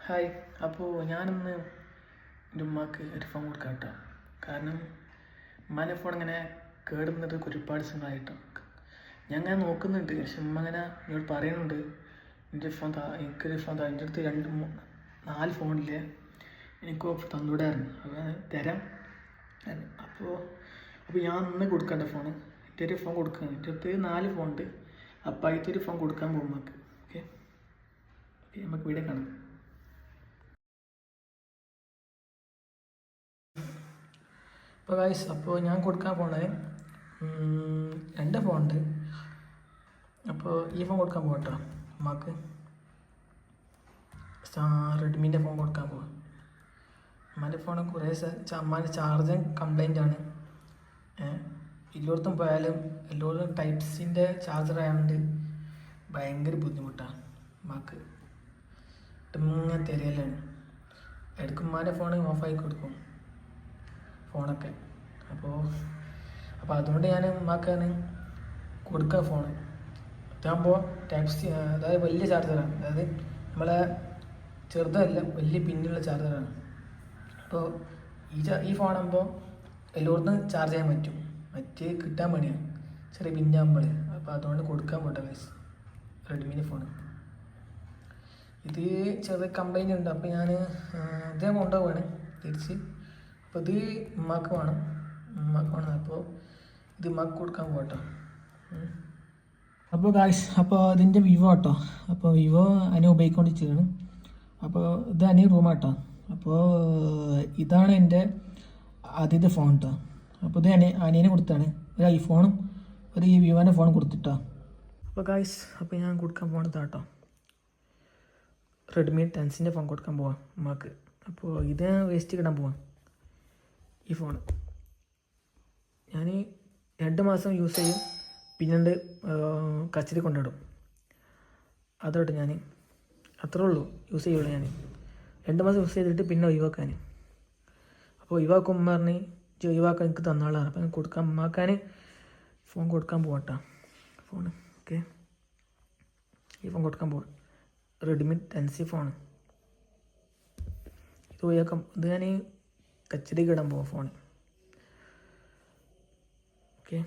Hi. അപ്പോൾ ഞാനിന്ന് എൻ്റെ ഉമ്മാക്ക് ഒരു ഫോൺ കൊടുക്കാം കേട്ടോ. കാരണം ഉമ്മാൻ്റെ ഫോൺ ഇങ്ങനെ കേടുന്നിട്ട് ഒരുപാട് സമയമായിട്ടോ. ഞാൻ അങ്ങനെ നോക്കുന്നുണ്ട്, പക്ഷെ ഉമ്മ അങ്ങനെ എന്നോട് പറയുന്നുണ്ട് എൻ്റെ ഫോൺ എനിക്കൊരു ഫോൺ എൻ്റെ അടുത്ത് 4 ഫോണില്ലേ എനിക്ക് തന്നൂടായിരുന്നു, അപ്പോൾ തരാം. അപ്പോൾ ഞാൻ ഇന്ന് കൊടുക്കണ്ട ഫോണ്, എൻ്റെ ഒരു ഫോൺ കൊടുക്കുകയാണ്. എൻ്റെ അടുത്ത് 4 ഫോണുണ്ട്. അപ്പോൾ അതിലത്തെ ഒരു ഫോൺ കൊടുക്കാൻ പോകും നമുക്ക്. ഓക്കെ, നമുക്ക് വീഡിയോ കാണാം. അപ്പോൾ ഗൈസ്, അപ്പോൾ ഞാൻ കൊടുക്കാൻ പോണത് 2 ഫോണുണ്ട്. അപ്പോൾ ഈ ഫോൺ കൊടുക്കാൻ പോകട്ടോ ഉമ്മാക്ക്. റെഡ്മീൻ്റെ ഫോൺ കൊടുക്കാൻ പോവാം. ഉമ്മാൻ്റെ ഫോൺ കുറേ ഉമ്മാൻ്റെ ചാർജർ കംപ്ലൈൻ്റ് ആണ്. എല്ലായിടത്തും പോയാലും എല്ലായിടത്തും ടൈപ്സിൻ്റെ ചാർജർ ആയതുകൊണ്ട് ഭയങ്കര ബുദ്ധിമുട്ടാണ് ഉമ്മാക്ക്. ഇങ്ങനെ തിരയലാണ്. ഇടയ്ക്ക് ഉമ്മാൻ്റെ ഫോൺ ഓഫാക്കി കൊടുക്കും ഫോണൊക്കെ. അപ്പോൾ അതുകൊണ്ട് ഞാൻ ഉമ്മാക്കാണ് കൊടുക്കുക ഫോണ്. ഇതാകുമ്പോൾ ടൈപ്പ് സി, അതായത് വലിയ ചാർജറാണ്, അതായത് നമ്മളെ ചെറുതല്ല, വലിയ പിന്നുള്ള ചാർജറാണ്. അപ്പോൾ ഈ ഫോണാകുമ്പോൾ എല്ലായിടത്തും ചാർജ് ചെയ്യാൻ പറ്റും, മറ്റേ കിട്ടാൻ പണിയാണ് ചെറിയ പിന്നാകുമ്പോൾ. അപ്പോൾ അതുകൊണ്ട് കൊടുക്കാൻ പോട്ടെ ഗൈസ് റെഡ്മീൻ്റെ ഫോണ്. ഇത് ചെറിയ കംപ്ലൈൻ്റ് ഉണ്ട്, അപ്പോൾ ഞാൻ ഇതേ കൊണ്ടുപോവാണ് തിരിച്ച്. അപ്പോൾ ഇത് ഉമ്മാക്ക് വേണം. അപ്പോൾ ഇത് ഉമ്മാക്ക് കൊടുക്കാൻ പോകട്ടോ. അപ്പോൾ ഗായ്സ്, അപ്പോൾ ഇതിൻ്റെ വിവോ കേട്ടോ. അപ്പോൾ വിവോ അതിനെ ഉപയോഗിക്കൊണ്ടിരിക്കുകയാണ്. അപ്പോൾ ഇത് അനി റൂമാട്ടോ. അപ്പോൾ ഇതാണ് എൻ്റെ ആദ്യത്തെ ഫോൺ കേട്ടോ. അപ്പോൾ ഇത് അനിയനെ കൊടുത്താണ്, ഒരു ഐഫോണും ഒരു വിവോൻ്റെ ഫോണും കൊടുത്തിട്ടോ. അപ്പോൾ ഗായ്സ്, അപ്പോൾ ഞാൻ കൊടുക്കാൻ പോകണത് കേട്ടോ റെഡ്മി 10 ഫോൺ കൊടുക്കാൻ പോവാം ഉമ്മാക്ക്. അപ്പോൾ ഇത് വേസ്റ്റ് കിടാൻ പോവാം. ഈ ഫോൺ ഞാൻ 2 മാസം യൂസ് ചെയ്യും, പിന്നീട് കച്ചിരി കൊണ്ടിടും. അതോട്ട് ഞാൻ അത്രേ ഉള്ളൂ യൂസ് ചെയ്യുള്ളൂ. ഞാൻ 2 മാസം യൂസ് ചെയ്തിട്ട് പിന്നെ ഒഴിവാക്കാൻ. അപ്പോൾ ഒഴിവാക്കും ഉമ്മ പറഞ്ഞ് ഒഴിവാക്കാൻ എനിക്ക് തന്നാളാണ്. അപ്പോൾ ഞാൻ കൊടുക്കാൻ ഉമ്മാക്കാൻ ഫോൺ കൊടുക്കാൻ പോകട്ടോ ഫോൺ. ഓക്കെ, ഈ ഫോൺ കൊടുക്കാൻ പോവാം, റെഡ്മി 10 ഫോൺ. ഇത് ഒഴിവാക്കാം. ഇത് ഞാൻ കച്ചടിക്ക് ഇടാൻ പോവാം ഫോൺ. ഓക്കെ.